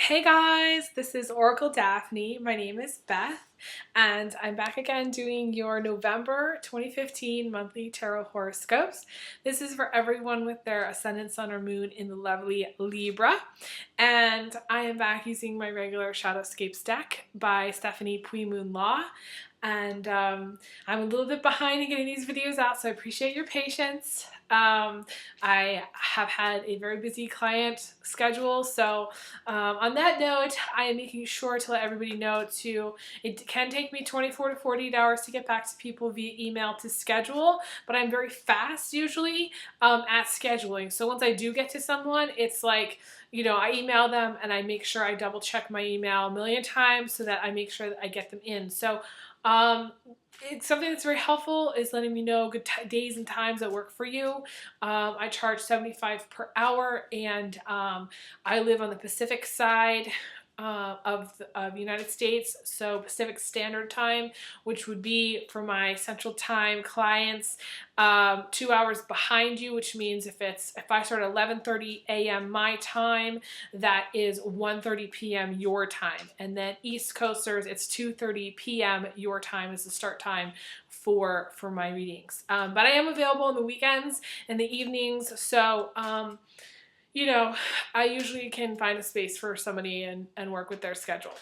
Hey guys, this is Oracle Daphne. My name is Beth, and I'm back again doing your November 2015 monthly tarot horoscopes. This is for everyone with their ascendant, sun, or moon in the lovely Libra. And I am back using my regular Shadowscapes deck by Stephanie Puy-Moon Law. And I'm a little bit behind in getting these videos out, so I appreciate your patience. I have had a very busy client schedule, so on that note, I am making sure to let everybody know it can take me 24 to 48 hours to get back to people via email to schedule, but I'm very fast usually at scheduling. So once I do get to someone, it's like, I email them and I make sure I double check my email a million times so that I make sure that I get them in. So it's something that's very helpful is letting me know good days and times that work for you. I charge $75 per hour, and I live on the Pacific side of the United States, so Pacific Standard Time, which would be for my Central Time clients 2 hours behind you, which means if I start at 11:30 a.m. my time, that is 1:30 p.m. your time, and then East Coasters, it's 2:30 p.m. your time is the start time for my readings. But I am available on the weekends and the evenings, so I usually can find a space for somebody and work with their schedule.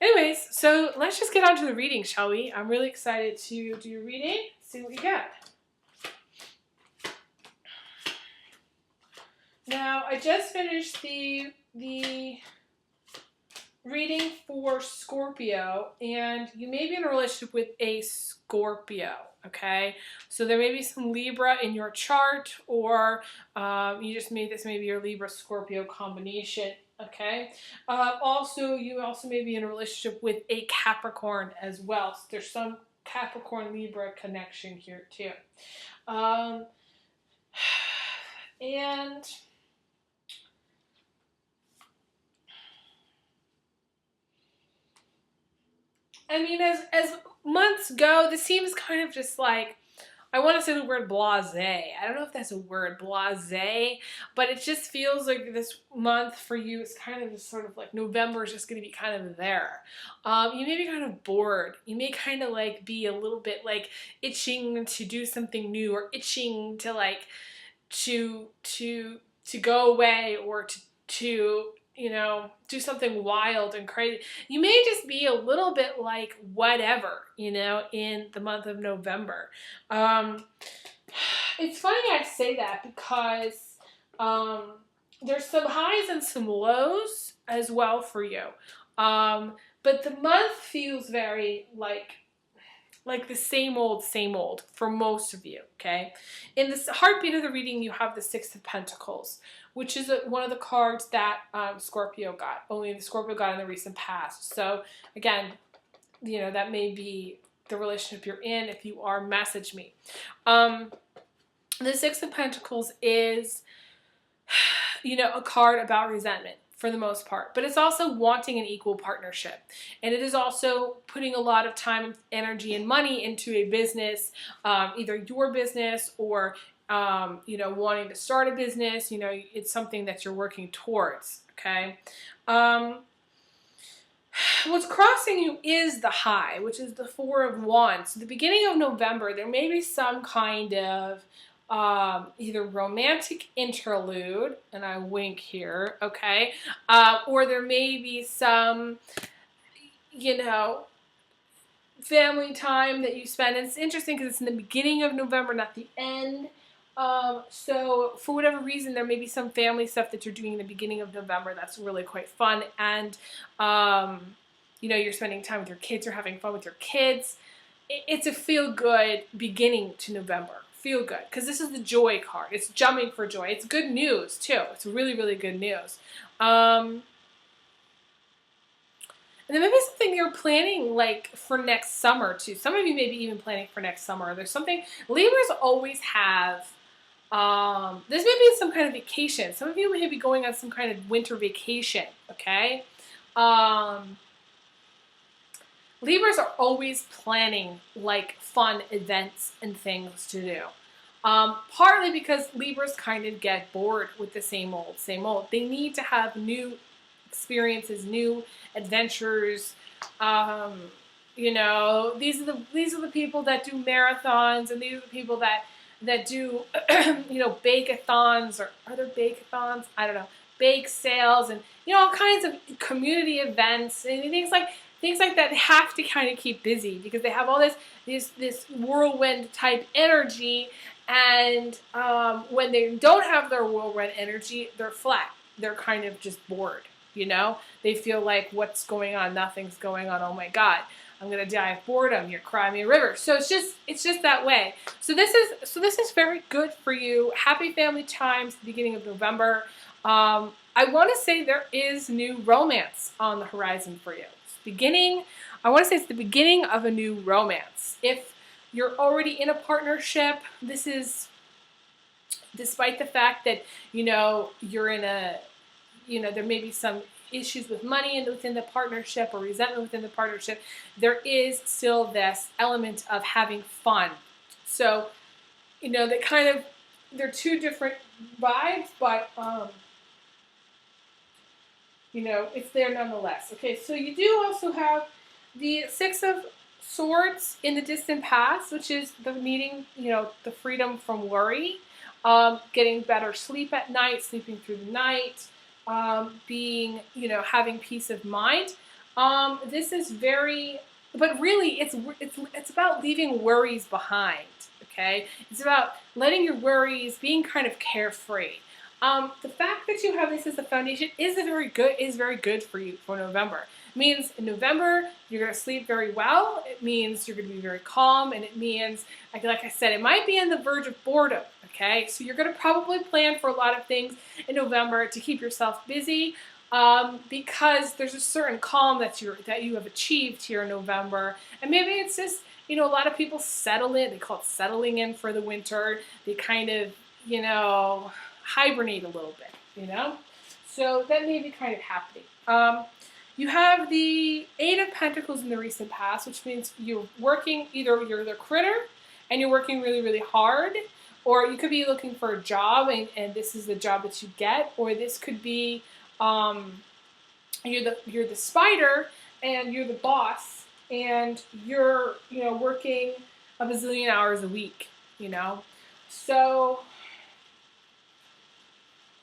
Anyways, so let's just get on to the reading, shall we? I'm really excited to do your reading, see what you get. Now, I just finished the reading for Scorpio, and you may be in a relationship with a Scorpio, okay? So there may be some Libra in your chart, or this may be your Libra-Scorpio combination, okay? You also may be in a relationship with a Capricorn as well. So there's some Capricorn-Libra connection here too. And I mean, as months go, this seems kind of just like, I want to say the word blasé. I don't know if that's a word, blasé, but it just feels like this month for you is kind of just sort of like November is just going to be kind of there. You may be kind of bored. You may kind of like be a little bit like itching to do something new, or itching to like to go away, or to do something wild and crazy. You may just be a little bit like whatever, in the month of November. It's funny I say that because there's some highs and some lows as well for you. But the month feels very like the same old for most of you, okay? In this heartbeat of the reading, you have the Six of Pentacles, which is one of the cards that Scorpio got. Only the Scorpio got in the recent past. So again, that may be the relationship you're in. If you are, message me. The Six of Pentacles is, a card about resentment, for the most part, but it's also wanting an equal partnership, and it is also putting a lot of time, energy, and money into a business, either your business or wanting to start a business. It's something that you're working towards. Okay. What's crossing you is the high, which is the Four of Wands. So the beginning of November, there may be some kind of either romantic interlude, and I wink here, okay, or there may be some, family time that you spend. And it's interesting because it's in the beginning of November, not the end. So for whatever reason, there may be some family stuff that you're doing in the beginning of November that's really quite fun, and you're spending time with your kids, or having fun with your kids. It's a feel-good beginning to November. Feel good, because this is the joy card. It's jumping for joy. It's good news too. It's really, really good news. And there may be something you're planning like for next summer too. Some of you may be even planning for next summer. There's something Libras always have. This may be some kind of vacation. Some of you may be going on some kind of winter vacation. Okay. Libras are always planning like fun events and things to do. Partly because Libras kind of get bored with the same old, same old. They need to have new experiences, new adventures. You know, these are the people that do marathons, and these are the people that do you know, bake-a-thons, or are there bake-a-thons? I don't know, bake sales, and you know, all kinds of community events and things like that. They have to kind of keep busy because they have all this whirlwind type energy, and when they don't have their whirlwind energy, they're flat. They're kind of just bored. You know, they feel like, what's going on? Nothing's going on. Oh my God, I'm gonna die of boredom. You're crying me a river. So it's just that way. So this is very good for you. Happy family times, the beginning of November. I want to say there is new romance on the horizon for you. I want to say it's the beginning of a new romance. If you're already in a partnership, this is, despite the fact that, you know, you're in a, you know, there may be some issues with money within the partnership or resentment within the partnership, there is still this element of having fun. So, you know, that kind of, they're two different vibes, but, you know, it's there nonetheless. Okay, so you do also have the Six of Swords in the distant past, which is the meeting, you know, the freedom from worry, getting better sleep at night, sleeping through the night, being, you know, having peace of mind. This is very, but really it's about leaving worries behind. Okay, it's about letting your worries, being kind of carefree. The fact that you have this as the foundation is very good for you for November. It means in November you're going to sleep very well. It means you're going to be very calm, and it means, like I said, it might be on the verge of boredom. Okay, so you're going to probably plan for a lot of things in November to keep yourself busy, because there's a certain calm that you have achieved here in November, and maybe it's just, you know, a lot of people settle in. They call it settling in for the winter. They kind of, you know, hibernate a little bit, you know? So that may be kind of happening. You have the Eight of Pentacles in the recent past, which means you're working, either you're the critter and you're working really, really hard, or you could be looking for a job, and this is the job that you get, or this could be you're the spider and you're the boss, and you're, you know, working a bazillion hours a week, you know? So,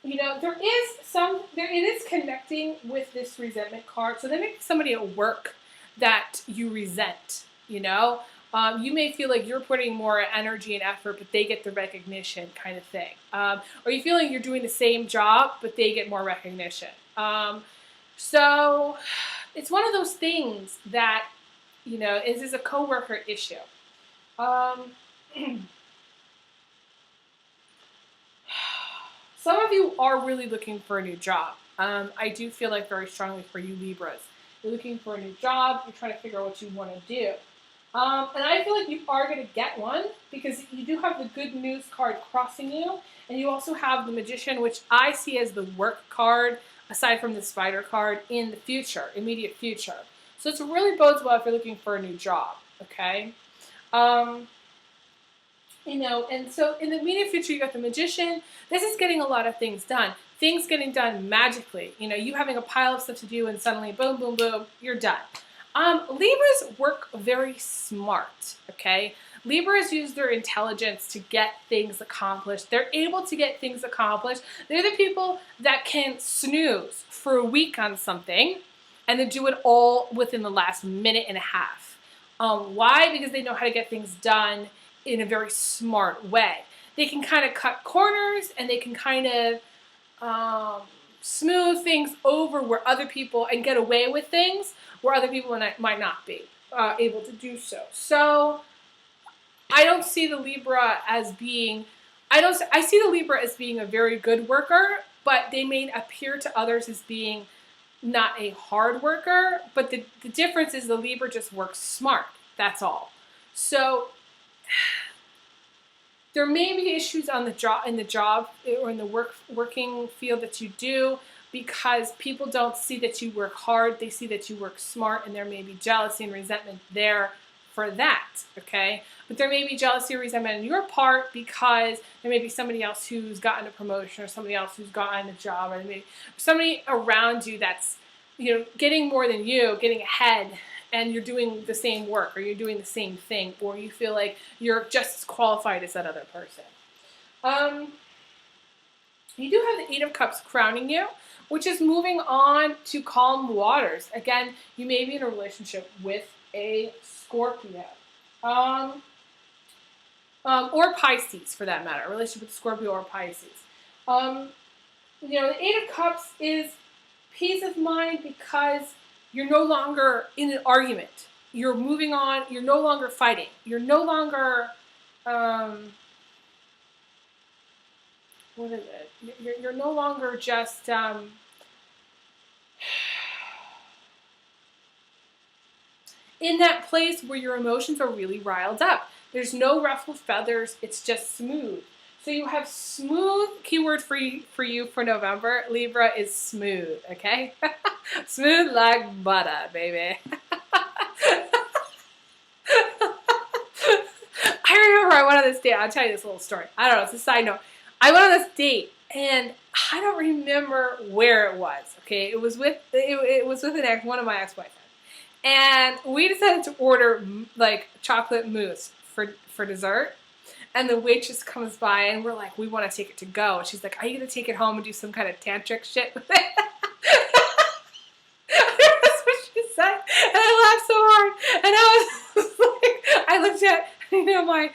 you know, it is connecting with this resentment card. So there may be somebody at work that you resent, you know. You may feel like you're putting more energy and effort, but they get the recognition, kind of thing. Or you feel like you're doing the same job, but they get more recognition. So it's one of those things that, you know, is a coworker issue. Some of you are really looking for a new job. I do feel like very strongly for you Libras. You're looking for a new job. You're trying to figure out what you want to do. And I feel like you are going to get one, because you do have the good news card crossing you. And you also have the Magician, which I see as the work card, aside from the Spider card, in the future, immediate future. So it really bodes well if you're looking for a new job, okay? You know, and so in the immediate future, you got the Magician. This is getting a lot of things done. Things getting done magically. You know, you having a pile of stuff to do, and suddenly, boom, boom, boom, you're done. Libras work very smart, okay? Libras use their intelligence to get things accomplished. They're able to get things accomplished. They're the people that can snooze for a week on something and then do it all within the last minute and a half. Why? Because they know how to get things done in a very smart way. They can kind of cut corners, and they can kind of smooth things over where other people, and get away with things where other people might not be able to do so. So I don't see the Libra as being, I see the Libra as being a very good worker, but they may appear to others as being not a hard worker, but the difference is the Libra just works smart. That's all. So there may be issues on the job, or in the working field that you do, because people don't see that you work hard. They see that you work smart, and there may be jealousy and resentment there for that, okay? But there may be jealousy or resentment on your part because there may be somebody else who's gotten a promotion or somebody else who's gotten a job, or maybe somebody around you that's, you know, getting more than you, getting ahead, and you're doing the same work, or you're doing the same thing, or you feel like you're just as qualified as that other person. You do have the Eight of Cups crowning you, which is moving on to calm waters. Again, you may be in a relationship with a Scorpio. Or Pisces, for that matter. A relationship with Scorpio or Pisces. You know, the Eight of Cups is peace of mind because you're no longer in an argument. You're moving on. You're no longer fighting. You're no longer... what is it? You're no longer just in that place where your emotions are really riled up. There's no ruffled feathers. It's just smooth. So you have smooth, keyword for you for November. Libra is smooth, okay? Smooth like butter, baby. I remember I went on this date. I'll tell you this little story. I don't know. It's a side note. I went on this date, and I don't remember where it was. Okay, it was with one of my ex-boyfriends, and we decided to order like chocolate mousse for dessert. And the waitress comes by, and we're like, we want to take it to go. And she's like, are you gonna take it home and do some kind of tantric shit with it? That's what she said, and I laughed so hard. And I was like, I looked at, you know, my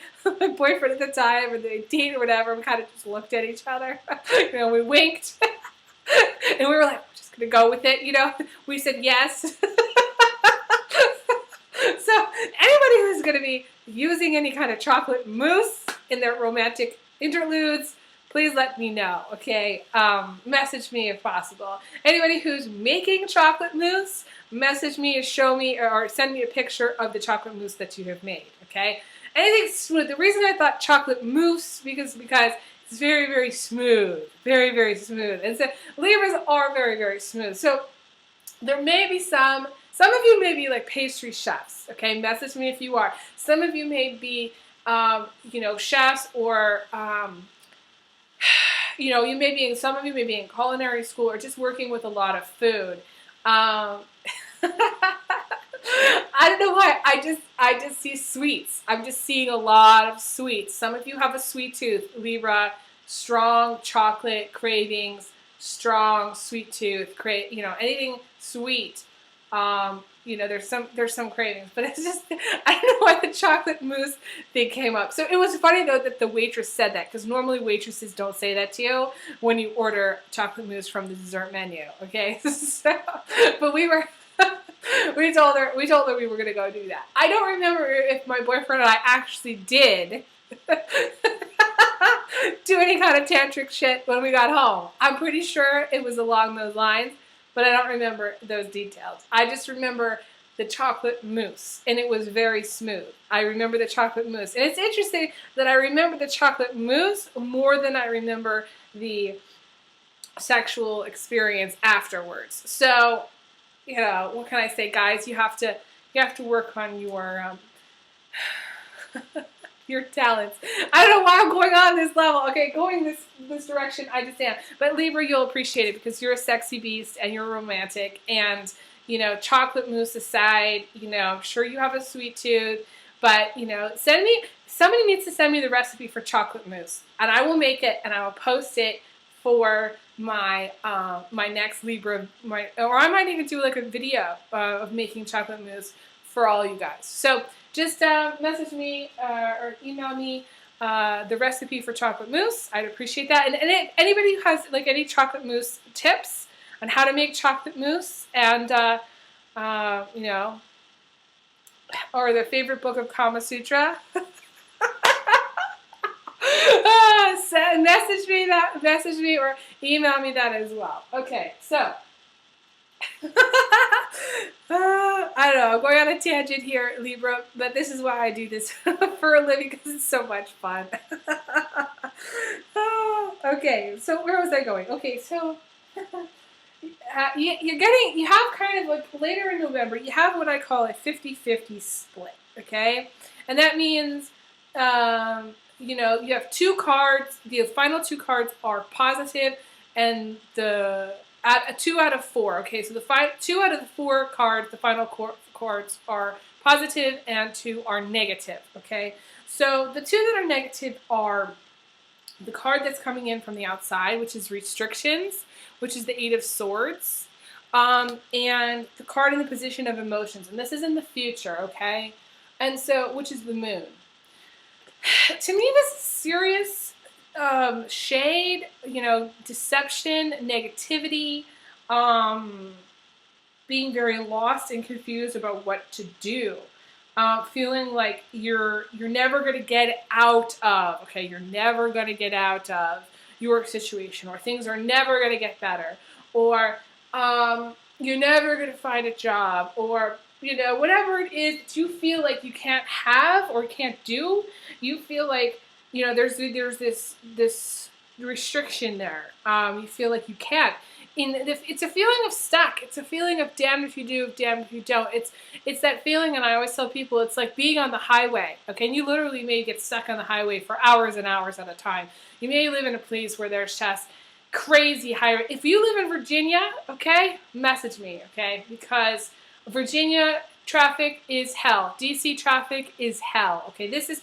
boyfriend at the time, or the date or whatever. We kind of just looked at each other. You know, we winked, and we were like, we're just gonna go with it. You know, we said yes. So anybody who's going to be using any kind of chocolate mousse in their romantic interludes, please let me know, okay? Message me if possible. Anybody who's making chocolate mousse, message me and show me, or send me a picture of the chocolate mousse that you have made, okay? Anything smooth. The reason I thought chocolate mousse because it's very, very smooth. Very, very smooth. And so Libras are very, very smooth. So there may be some of you may be like pastry chefs, okay? Message me if you are. Some of you may be, you know, chefs, or, you know, some of you may be in culinary school, or just working with a lot of food. I don't know why. I just see sweets. I'm just seeing a lot of sweets. Some of you have a sweet tooth, Libra, strong chocolate cravings, strong sweet tooth, you know, anything sweet. You know, there's some cravings, but it's just, I don't know why the chocolate mousse thing came up. So it was funny though that the waitress said that, because normally waitresses don't say that to you when you order chocolate mousse from the dessert menu. Okay, so, but we told her we were gonna go do that. I don't remember if my boyfriend and I actually did do any kind of tantric shit when we got home. I'm pretty sure it was along those lines, but I don't remember those details. I just remember the chocolate mousse, and it was very smooth. I remember the chocolate mousse. And it's interesting that I remember the chocolate mousse more than I remember the sexual experience afterwards. So, you know, what can I say, guys? You have to work on your your talents. I don't know why I'm going on this level. Okay, going this direction, I just am. But Libra, you'll appreciate it because you're a sexy beast and you're romantic. And, you know, chocolate mousse aside, you know, I'm sure you have a sweet tooth. But, you know, somebody needs to send me the recipe for chocolate mousse. And I will make it and I will post it for my my next Libra, or I might even do like a video of making chocolate mousse for all you guys. So just message me or email me the recipe for chocolate mousse. I'd appreciate that. And anybody who has like any chocolate mousse tips on how to make chocolate mousse, and you know, or their favorite book of Kama Sutra, message me or email me that as well. Okay, so I don't know, I'm going on a tangent here, Libra, but this is why I do this for a living, because it's so much fun. Okay, so where was I going? Okay, so you have kind of like later in November, you have what I call a 50-50 split, okay? And that means, you know, you have two cards, the final two cards are positive, and two out of four, okay? So two out of the four cards, the final cards are positive and two are negative, okay? So the two that are negative are the card that's coming in from the outside, which is restrictions, which is the Eight of Swords, and the card in the position of emotions. And this is in the future, okay? And so, which is the moon. To me, this is serious shade, you know, deception, negativity, being very lost and confused about what to do. Feeling like you're never going to get out of, okay, you're never going to get out of your situation, or things are never going to get better, or you're never going to find a job, or, you know, whatever it is that you feel like you can't have or can't do, you feel like, you know, there's this restriction there. You feel like you can't. It's a feeling of stuck. It's a feeling of damned if you do, damned if you don't. It's that feeling, and I always tell people, it's like being on the highway, okay? And you literally may get stuck on the highway for hours and hours at a time. You may live in a place where there's just crazy highway. If you live in Virginia, okay, message me, okay? Because Virginia traffic is hell. DC traffic is hell, okay? This is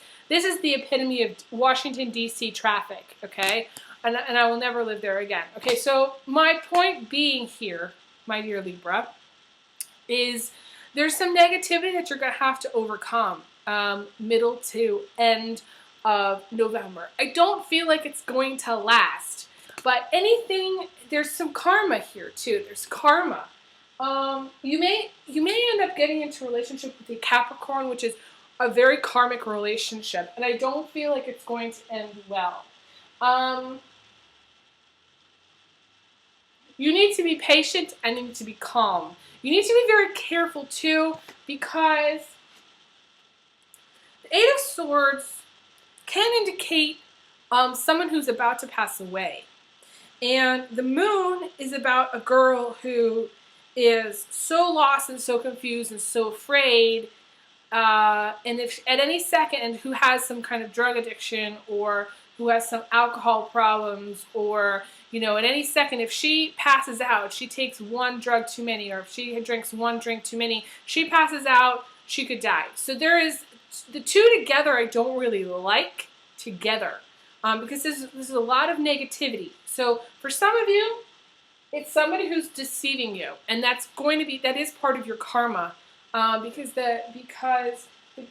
the epitome of Washington, D.C. traffic, okay? And I will never live there again. Okay, so my point being here, my dear Libra, is there's some negativity that you're going to have to overcome middle to end of November. I don't feel like it's going to last, but there's some karma here too. There's karma. You may end up getting into a relationship with the Capricorn, which is a very karmic relationship, and I don't feel like it's going to end well. You need to be patient and you need to be calm. You need to be very careful too, because the Eight of Swords can indicate someone who's about to pass away. And the moon is about a girl who is so lost and so confused and so afraid, and if at any second, who has some kind of drug addiction, or who has some alcohol problems, or, you know, at any second, if she passes out, she takes one drug too many, or if she drinks one drink too many, she passes out, she could die. So there is, the two together I don't really like together, because this is a lot of negativity. So for some of you, it's somebody who's deceiving you, and that is part of your karma, because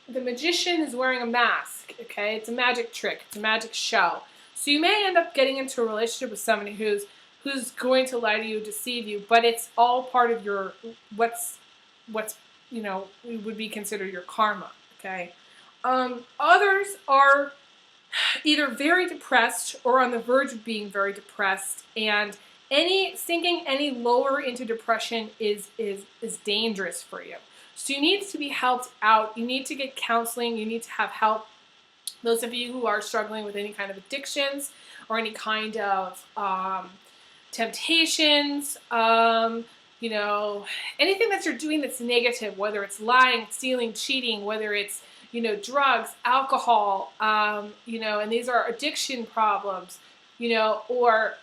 the magician is wearing a mask, okay? It's a magic trick. It's a magic show. So you may end up getting into a relationship with somebody who's going to lie to you, deceive you, but it's all part of your, what's you know, would be considered your karma, okay? Others are either very depressed or on the verge of being very depressed, and sinking any lower into depression is dangerous for you. So you need to be helped out. You need to get counseling. You need to have help. Those of you who are struggling with any kind of addictions or any kind of temptations, you know, anything that you're doing that's negative, whether it's lying, stealing, cheating, whether it's, you know, drugs, alcohol, you know, and these are addiction problems, you know, or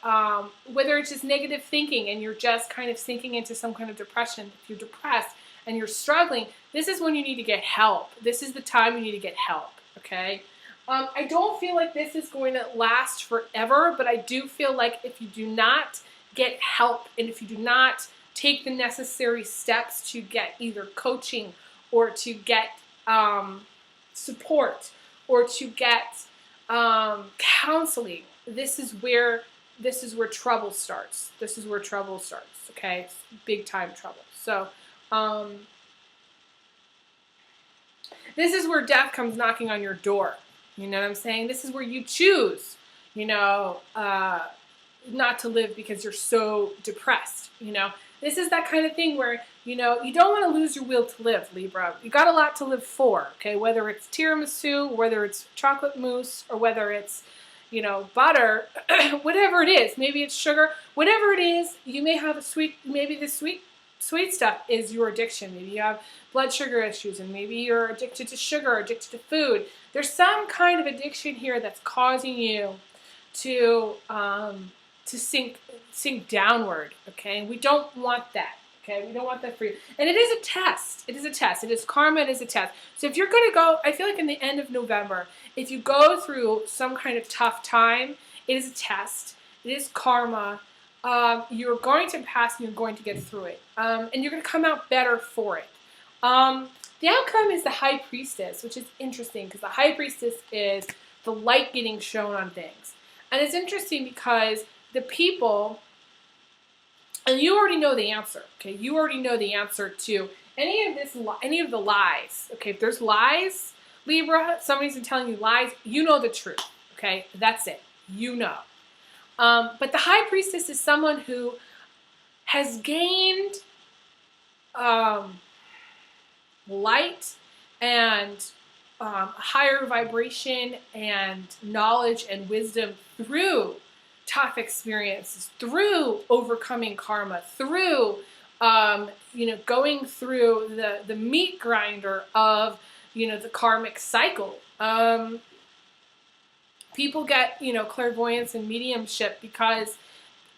whether it's just negative thinking and you're just kind of sinking into some kind of depression. If you're depressed and you're struggling, this is when you need to get help. This is the time you need to get help, okay? I don't feel like this is going to last forever, but I do feel like if you do not get help, and if you do not take the necessary steps to get either coaching or to get support or to get counseling, this is where trouble starts. This is where trouble starts, okay? Big time trouble. So this is where death comes knocking on your door. You know what I'm saying? This is where you choose, you know, not to live because you're so depressed, you know. This is that kind of thing where, you know, you don't want to lose your will to live, Libra. You got a lot to live for, okay? Whether it's tiramisu, whether it's chocolate mousse, or whether it's, butter, whatever it is, maybe it's sugar, whatever it is, you may have a sweet, maybe the sweet stuff is your addiction. Maybe you have blood sugar issues, and maybe you're addicted to sugar, addicted to food. There's some kind of addiction here that's causing you to sink downward. Okay, we don't want that. Okay, we don't want that for you. And it is a test. It is a test. It is karma. It is a test. So if you're going to go, I feel like in the end of November, if you go through some kind of tough time, it is a test. It is karma. You're going to pass and you're going to get through it. And you're going to come out better for it. The outcome is the High Priestess, which is interesting because the High Priestess is the light getting shown on things. And it's interesting because the people, and you already know the answer, okay? You already know the answer to any of the lies, okay? If there's lies, Libra, somebody's been telling you lies, you know the truth, okay? That's it. You know. But the High Priestess is someone who has gained light and higher vibration and knowledge and wisdom through tough experiences, through overcoming karma, through going through the meat grinder of the karmic cycle. People get clairvoyance and mediumship because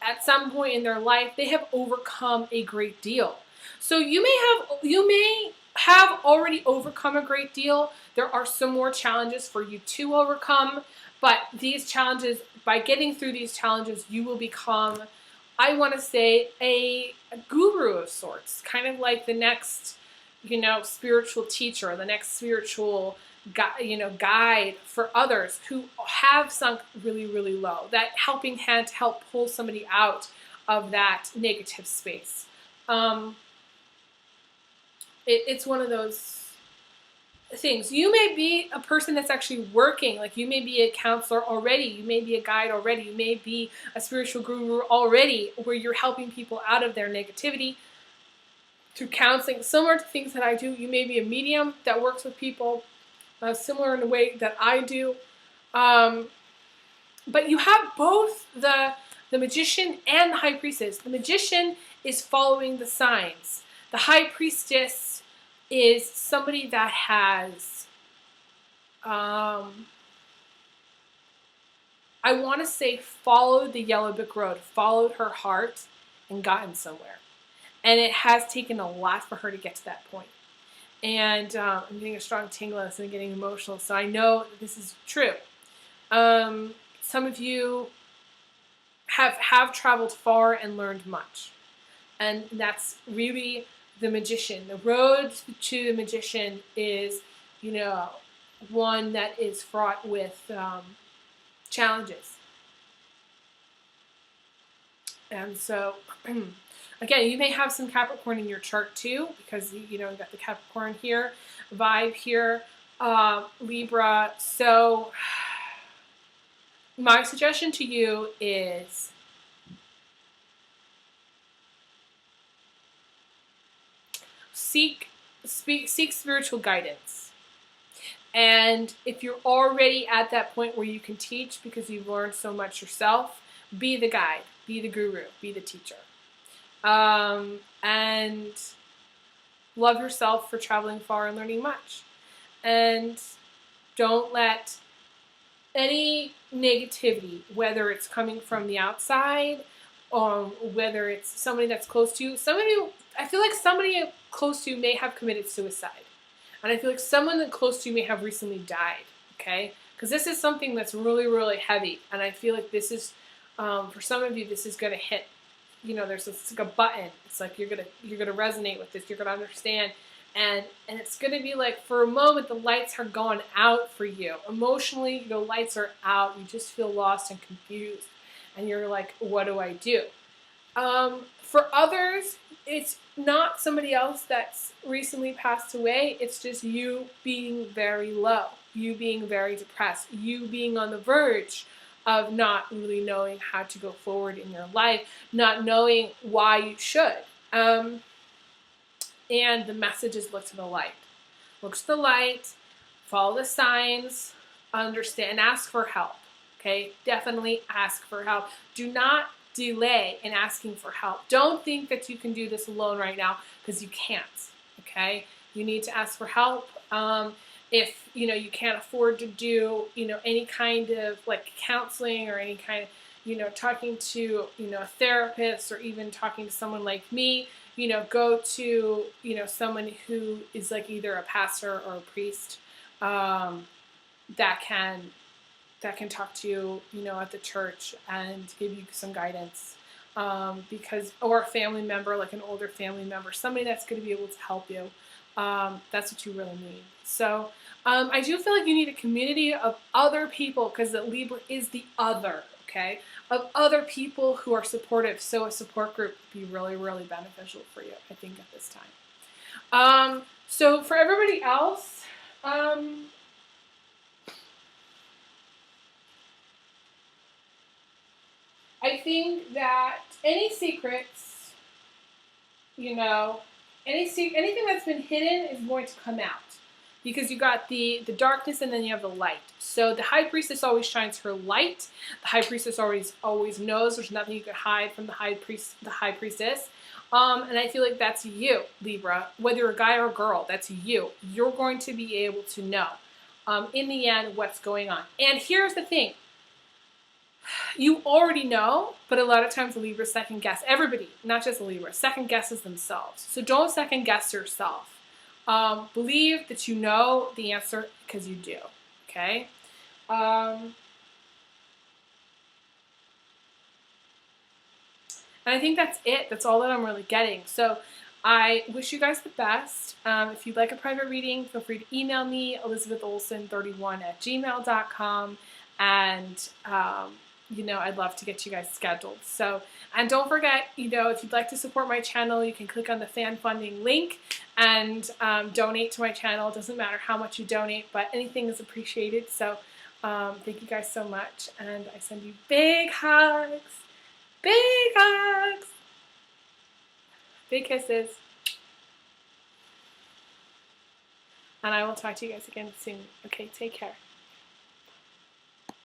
at some point in their life they have overcome a great deal. So you may have already overcome a great deal. There are some more challenges for you to overcome, but these challenges, by getting through these challenges, you will become, I want to say, a guru of sorts, kind of like the next, spiritual teacher, the next spiritual guide for others who have sunk really, really low. That helping hand to help pull somebody out of that negative space. It's one of those things. You may be a person that's actually working, like you may be a counselor already, you may be a guide already, you may be a spiritual guru already, where you're helping people out of their negativity through counseling, similar to things that I do. You may be a medium that works with people, similar in the way that I do. But you have both the magician and the High Priestess. The magician is following the signs. The High Priestess is somebody that has, I want to say, followed the yellow brick road, followed her heart, and gotten somewhere. And it has taken a lot for her to get to that point. And I'm getting a strong tingle and I'm getting emotional, so I know that this is true. Some of you have traveled far and learned much. And that's really the magician. The road to the magician is, one that is fraught with challenges. And so, again, you may have some Capricorn in your chart too, because you got the Capricorn here, vibe here, Libra. So, my suggestion to you is seek spiritual guidance. And if you're already at that point where you can teach because you've learned so much yourself, be the guide, be the guru, be the teacher. And love yourself for traveling far and learning much. And don't let any negativity, whether it's coming from the outside, whether it's somebody that's close to you. I feel like somebody close to you may have committed suicide. And I feel like someone that close to you may have recently died, okay? Because this is something that's really, really heavy. And I feel like this is, for some of you, this is going to hit, it's like a button. It's like you're gonna resonate with this. You're going to understand. And it's going to be like, for a moment, the lights are gone out for you. Emotionally, the lights are out. You just feel lost and confused. And you're like, what do I do? For others, it's not somebody else that's recently passed away. It's just you being very low, you being very depressed, you being on the verge of not really knowing how to go forward in your life, not knowing why you should. And the message is look to the light. Look to the light, follow the signs, understand, ask for help. okay? Definitely ask for help. Do not delay in asking for help. Don't think that you can do this alone right now, because you can't, okay? You need to ask for help. If you can't afford to do any kind of like counseling or any kind of talking to a therapist, or even talking to someone like me, go to someone who is like either a pastor or a priest, that can talk to you at the church and give you some guidance, or a family member, like an older family member, somebody that's going to be able to help you. That's what you really need. So I do feel like you need a community of other people, because the Libra is the other, okay, of other people who are supportive. So a support group would be really, really beneficial for you, I think, at this time. So for everybody else, I think that any secrets, anything that's been hidden is going to come out, because you got the darkness and then you have the light. So the high priestess always shines her light. The high priestess always knows there's nothing you can hide from the high priestess. And I feel like that's you, Libra. Whether you're a guy or a girl, that's you. You're going to be able to know, in the end, what's going on. And here's the thing. You already know, but a lot of times the Libra second guess. Everybody, not just the Libra, second guesses themselves. So don't second guess yourself. Believe that you know the answer, because you do. Okay? And I think that's it. That's all that I'm really getting. So I wish you guys the best. If you'd like a private reading, feel free to email me, elizabetholson31@gmail.com. And I'd love to get you guys scheduled. So, and don't forget, if you'd like to support my channel, you can click on the fan funding link and donate to my channel. It doesn't matter how much you donate, but anything is appreciated. So thank you guys so much, and I send you big hugs, big kisses, and I will talk to you guys again soon. Okay, take care.